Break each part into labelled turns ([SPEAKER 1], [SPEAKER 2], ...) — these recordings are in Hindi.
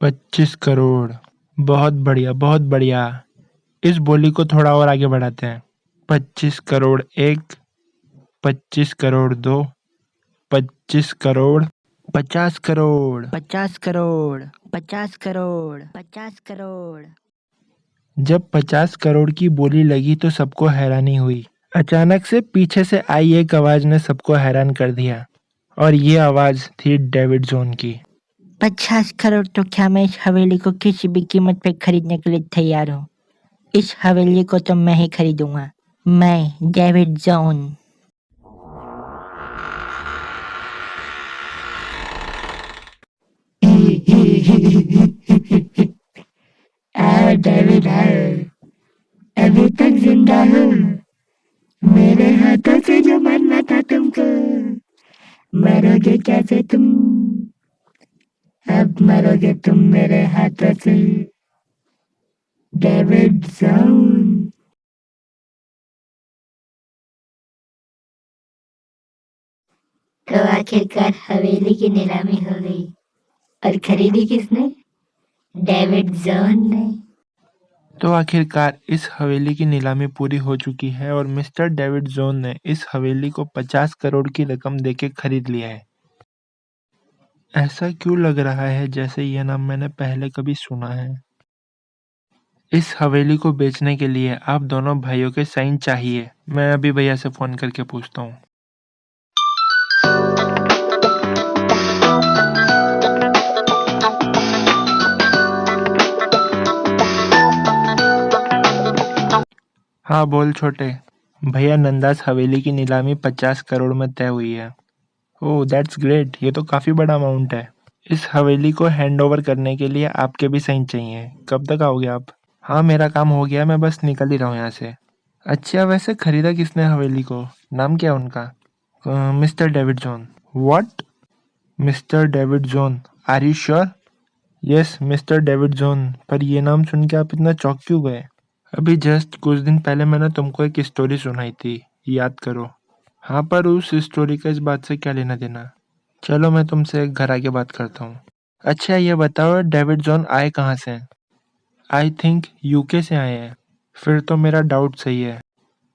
[SPEAKER 1] 25 करोड़। बहुत बढ़िया, बहुत बढ़िया। इस बोली को थोड़ा और आगे बढ़ाते हैं। 25 करोड़ एक, 25 करोड़ 2, 25 करोड़, 50 करोड़।
[SPEAKER 2] 50 करोड़, 50 करोड़, 50 करोड़।
[SPEAKER 1] जब 50 करोड़ की बोली लगी तो सबको हैरानी हुई। अचानक से पीछे से आई एक आवाज ने सबको हैरान कर दिया, और ये आवाज थी डेविड जोन की।
[SPEAKER 2] 50 करोड़ तो क्या, मैं इस हवेली को किसी भी कीमत पे खरीदने के लिए तैयार हूँ। इस हवेली को तो मैं ही खरीदूंगा, मैं डेविड जोन। आओ डेविड आओ, अभी तक जिंदा हूँ। मेरे हाथों से जो मरना था तुमको, मरोगे कैसे तुम? अब मरोगे तुम मेरे हाथों से, डेविड जोन। तो आखिरकार हवेली की नीलामी हो गई, और खरीदी किसने? डेविड जोन ने।
[SPEAKER 1] तो आखिरकार इस हवेली की नीलामी पूरी हो चुकी है और मिस्टर डेविड जोन ने इस हवेली को 50 करोड़ की रकम देके खरीद लिया है। ऐसा क्यों लग रहा है जैसे यह नाम मैंने पहले कभी सुना है। इस हवेली को बेचने के लिए आप दोनों भाइयों के साइन चाहिए। मैं अभी भैया से फोन करके पूछता हूँ। हाँ बोल छोटे। भैया, नंदास हवेली की नीलामी 50 करोड़ में तय हुई है। ओह दैट्स ग्रेट, ये तो काफी बड़ा अमाउंट है। इस हवेली को हैंड ओवर करने के लिए आपके भी साइन चाहिए। कब तक आओगे आप? हाँ मेरा काम हो गया, मैं बस निकल ही रहा हूँ यहाँ से। अच्छा वैसे खरीदा किसने हवेली को? नाम क्या है उनका? Mister David John. What? Mister David John, are you sure? Yes mister David John. पर ये नाम सुन के आप इतना चौंक क्यों गए? अभी जस्ट कुछ दिन पहले मैंने तुमको एक स्टोरी सुनाई थी, याद करो। हाँ पर उस स्टोरी का इस बात से क्या लेना देना? चलो मैं तुमसे घर आके बात करता हूँ। अच्छा ये बताओ डेविड जॉन आए कहाँ से हैं? आई थिंक यूके से आए हैं। फिर तो मेरा डाउट सही है।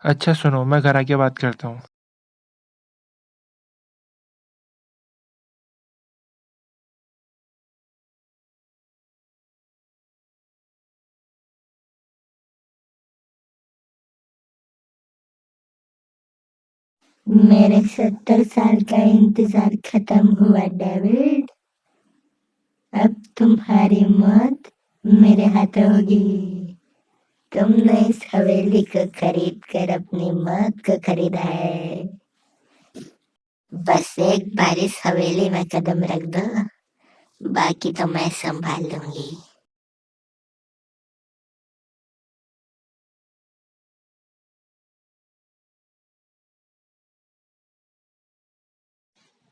[SPEAKER 1] अच्छा सुनो, मैं घर आके बात करता हूँ।
[SPEAKER 2] मेरे 70 साल का इंतजार खत्म हुआ डेविड। अब तुम्हारी मौत मेरे हाथों होगी। तुमने इस हवेली को खरीद कर अपनी मौत को खरीदा है। बस एक बार इस हवेली में कदम रख दो, बाकी तो मैं संभाल लूंगी।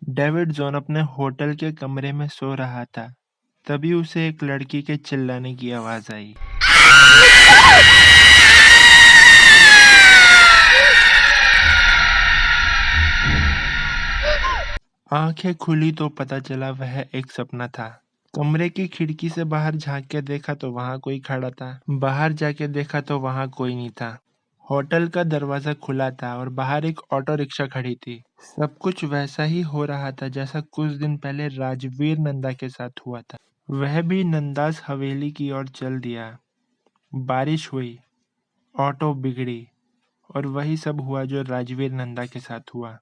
[SPEAKER 1] डेविड जॉन अपने होटल के कमरे में सो रहा था। तभी उसे एक लड़की के चिल्लाने की आवाज आई। आंखें खुली तो पता चला वह एक सपना था। कमरे की खिड़की से बाहर झांक के देखा तो वहां कोई खड़ा था। बाहर जाके देखा तो वहां कोई नहीं था। होटल का दरवाजा खुला था और बाहर एक ऑटो रिक्शा खड़ी थी। सब कुछ वैसा ही हो रहा था जैसा कुछ दिन पहले राजवीर नंदा के साथ हुआ था। वह भी नंदास हवेली की ओर चल दिया। बारिश हुई, ऑटो बिगड़ी, और वही सब हुआ जो राजवीर नंदा के साथ हुआ।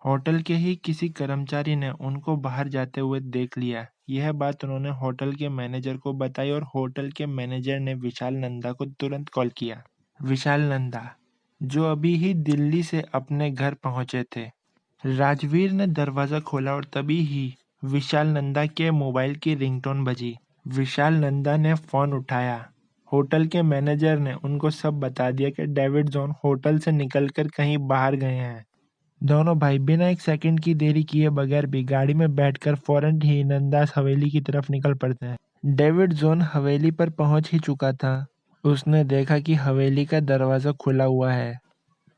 [SPEAKER 1] होटल के ही किसी कर्मचारी ने उनको बाहर जाते हुए देख लिया। यह बात उन्होंने होटल के मैनेजर को बताई और होटल के मैनेजर ने विशाल नंदा को तुरंत कॉल किया। विशाल नंदा, जो अभी ही दिल्ली से अपने घर पहुंचे थे। राजवीर ने दरवाजा खोला और तभी ही विशाल नंदा के मोबाइल की रिंगटोन बजी। विशाल नंदा ने फोन उठाया। होटल के मैनेजर ने उनको सब बता दिया कि डेविड जॉन होटल से निकलकर कहीं बाहर गए हैं। दोनों भाई बिना एक सेकंड की देरी किए बगैर भी गाड़ी में बैठकर फौरन ही नंदास हवेली की तरफ निकल पड़ते हैं। डेविड जोन हवेली पर पहुंच ही चुका था। उसने देखा कि हवेली का दरवाजा खुला हुआ है,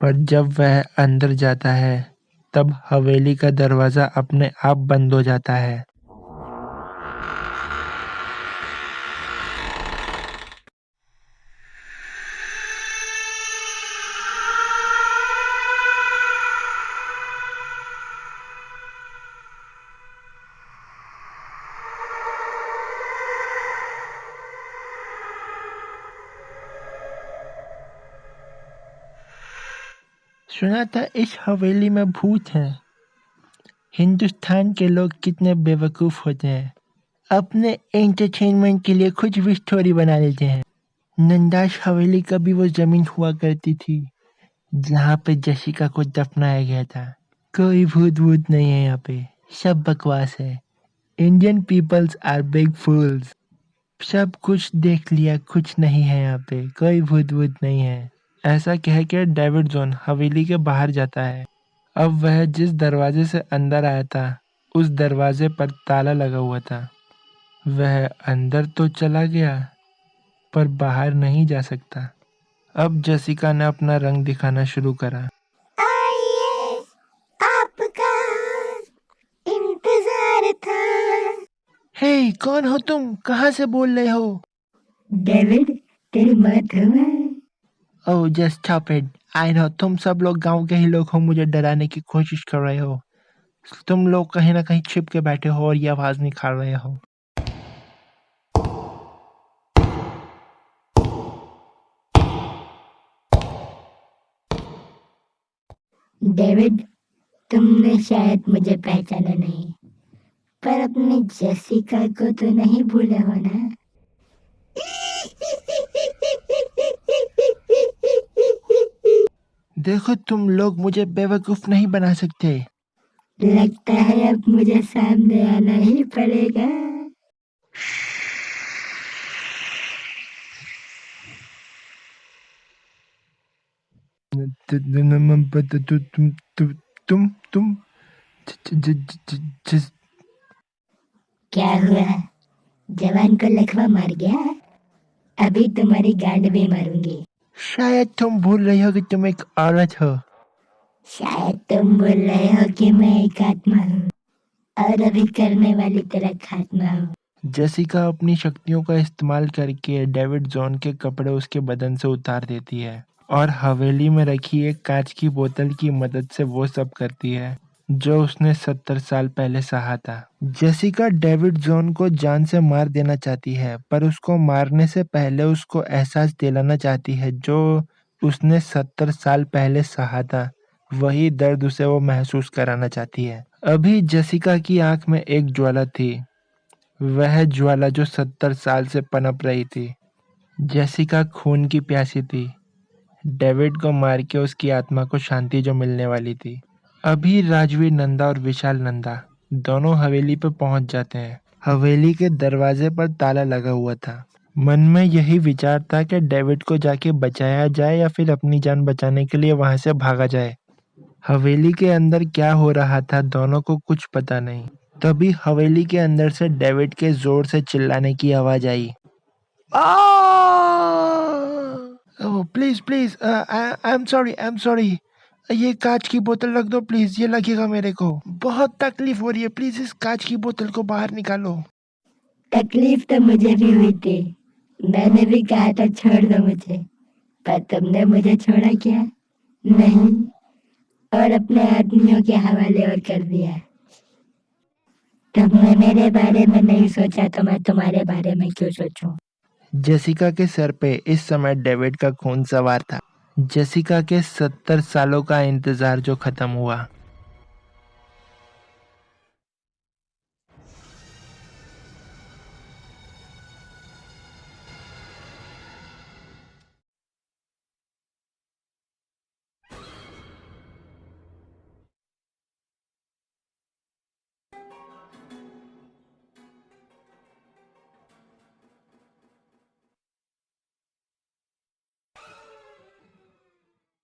[SPEAKER 1] पर जब वह अंदर जाता है तब हवेली का दरवाजा अपने आप बंद हो जाता है। सुना था इस हवेली में भूत हैं। हिंदुस्तान के लोग कितने बेवकूफ होते हैं, अपने एंटरटेनमेंट के लिए कुछ भी स्टोरी बना लेते हैं। नंदास हवेली का भी वो जमीन हुआ करती थी जहाँ पे जेसिका को दफनाया गया था। कोई भूत वूत नहीं है यहाँ पे, सब बकवास है। इंडियन पीपल्स आर बिग फूल्स। सब कुछ देख लिया, कुछ नहीं है यहाँ पे, कोई भूत वूत नहीं है। ऐसा कह के डेविड जॉन हवेली के बाहर जाता है। अब वह जिस दरवाजे से अंदर आया था उस दरवाजे पर ताला लगा हुआ था। वह अंदर तो चला गया पर बाहर नहीं जा सकता। अब जेसिका ने अपना रंग दिखाना शुरू करा।
[SPEAKER 2] आइए, आपका इंतजार था।
[SPEAKER 1] हे, कौन हो तुम? कहाँ से बोल रहे हो?
[SPEAKER 2] डेविड, तेरी मौत हुआ।
[SPEAKER 1] Oh just stop it. I know तुम सब लोग गांव के ही लोग हो, मुझे डराने की कोशिश कर रहे हो। तुम लोग कहीं ना कहीं छिप के बैठे हो और ये आवाज निकाल रहे हो।
[SPEAKER 2] डेविड, तुमने शायद मुझे पहचाना नहीं, पर अपनी जेसिका को तो नहीं भूले हो ना?
[SPEAKER 1] देखो तुम लोग मुझे बेवकूफ नहीं बना सकते।
[SPEAKER 2] लगता है अब मुझे सामने आना ही पड़ेगा।
[SPEAKER 1] तुम
[SPEAKER 2] क्या हुआ? जवान को लकवा मार गया? अभी तुम्हारी गांड भी मारूंगी।
[SPEAKER 1] शायद तुम भूल रही हो कि तुम एक औरत हो।
[SPEAKER 2] शायद तुम बोल रहे हो कि मैं एक आत्मा हूँ और अभी करने वाली तेरा खात्मा हूँ।
[SPEAKER 1] जेसिका अपनी शक्तियों का इस्तेमाल करके डेविड जॉन के कपड़े उसके बदन से उतार देती है और हवेली में रखी एक कांच की बोतल की मदद से वो सब करती है जो उसने 70 साल पहले सहा था। जेसिका डेविड जॉन को जान से मार देना चाहती है, पर उसको मारने से पहले उसको एहसास दिलाना चाहती है जो उसने 70 साल पहले सहा था, वही दर्द उसे वो महसूस कराना चाहती है। अभी जेसिका की आंख में एक ज्वाला थी, वह ज्वाला जो 70 साल से पनप रही थी। जेसिका खून की प्यासी थी, डेविड को मार के उसकी आत्मा को शांति जो मिलने वाली थी। अभी राजवीर नंदा और विशाल नंदा दोनों हवेली पर पहुंच जाते हैं। हवेली के दरवाजे पर ताला लगा हुआ था। मन में यही विचार था कि डेविड को जाके बचाया जाए या फिर अपनी जान बचाने के लिए वहां से भागा जाए। हवेली के अंदर क्या हो रहा था दोनों को कुछ पता नहीं। तभी हवेली के अंदर से डेविड के जोर से चिल्लाने की आवाज आई। Oh please please, I am sorry. ये कांच की बोतल रख दो प्लीज, ये लगेगा मेरे को। बहुत तकलीफ हो रही है, प्लीज इस कांच की बोतल को बाहर निकालो।
[SPEAKER 2] तकलीफ तो मुझे भी हुई थी, मैंने भी कहा था छोड़ दो मुझे, पर तुमने मुझे छोड़ा क्या? नहीं, और अपने आदमियों के हवाले और कर दिया। तुमने मेरे बारे में नहीं सोचा तो मैं तुम्हारे बारे में क्यों सोचूं?
[SPEAKER 1] जेसिका के सर पे इस समय डेविड का खून सवार था। जेसिका के 70 सालों का इंतजार जो खत्म हुआ।